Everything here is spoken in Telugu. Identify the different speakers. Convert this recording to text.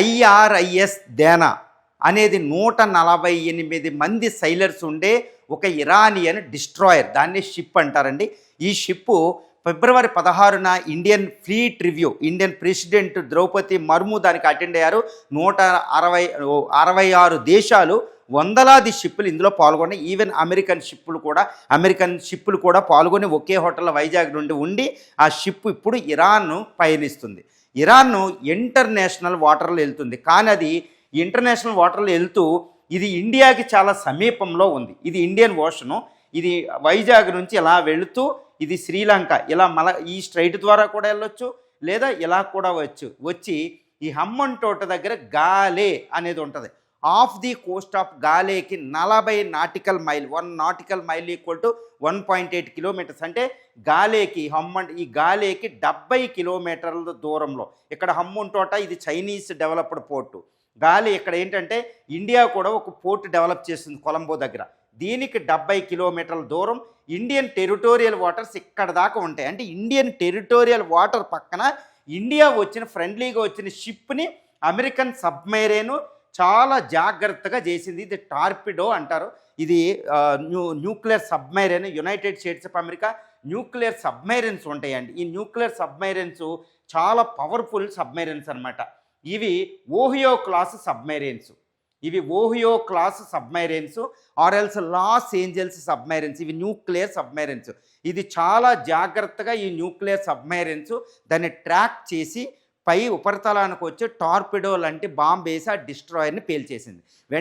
Speaker 1: ఐఆర్ఐఎస్ దేనా అనేది 148 మంది సైలర్స్ ఉండే ఒక ఇరానియన్ డిస్ట్రాయర్, దాన్ని షిప్ అంటారండి. ఈ షిప్పు ఫిబ్రవరి 16న Indian fleet review, Indian president Draupadi Murmu దానికి అటెండ్ అయ్యారు. 166 దేశాలు, వందలాది షిప్పులు ఇందులో పాల్గొన్నాయి. ఈవెన్ అమెరికన్ షిప్పులు కూడా పాల్గొని ఒకే హోటల్లో వైజాగ్ నుండి ఉండి ఆ షిప్ ఇప్పుడు ఇరాన్ను పయనిస్తుంది. ఇరాన్ను ఇంటర్నేషనల్ వాటర్లో వెళ్తుంది, కానీ అది ఇంటర్నేషనల్ వాటర్లో వెళ్తూ ఇది ఇండియాకి చాలా సమీపంలో ఉంది. ఇది ఇండియన్ ఓషను. ఇది వైజాగ్ నుంచి ఇలా వెళుతూ ఇది శ్రీలంక, ఇలా ఈ స్ట్రైట్ ద్వారా కూడా వెళ్ళొచ్చు, లేదా ఇలా కూడా వచ్చి ఈ హమ్మన్టోట దగ్గర గాలే అనేది ఉంటుంది. ఆఫ్ ది కోస్ట్ ఆఫ్ గాలేకి 40 nautical mile, 1 nautical mile equal to 1.8 kilometres. అంటే గాలేకి ఈ గాలేకి 70 కిలోమీటర్ల దూరంలో. ఇక్కడ హమ్మన్టోట ఇది చైనీస్ డెవలప్డ్ పోర్టు. గాలి ఇక్కడ ఏంటంటే ఇండియా కూడా ఒక పోర్ట్ డెవలప్ చేస్తుంది కొలంబో దగ్గర. దీనికి 70 కిలోమీటర్ల దూరం. ఇండియన్ టెరిటోరియల్ వాటర్స్ ఇక్కడ దాకా ఉంటాయి. అంటే ఇండియన్ టెరిటోరియల్ వాటర్ పక్కన ఇండియా ఫ్రెండ్లీగా వచ్చిన షిప్ని అమెరికన్ సబ్మెరైన్ చాలా జాగ్రత్తగా చేసింది. ఇది టార్పిడో అంటారు. ఇది nuclear submarine. United States of America nuclear submarines ఉంటాయండి. ఈ న్యూక్లియర్ సబ్మెరైన్స్ చాలా పవర్ఫుల్ సబ్మెరైన్స్ అనమాట. ఇవి Ohio class submarines, or else Los Angeles submarines. ఇవి న్యూక్లియర్ సబ్మెరైన్స్. ఇది చాలా జాగ్రత్తగా ఈ న్యూక్లియర్ సబ్మెరైన్స్ దాన్ని ట్రాక్ చేసి పై ఉపరితలానికి వచ్చి టార్పిడో లాంటి బాంబు వేసి ఆ డిస్ట్రాయర్ని పేల్చేసింది.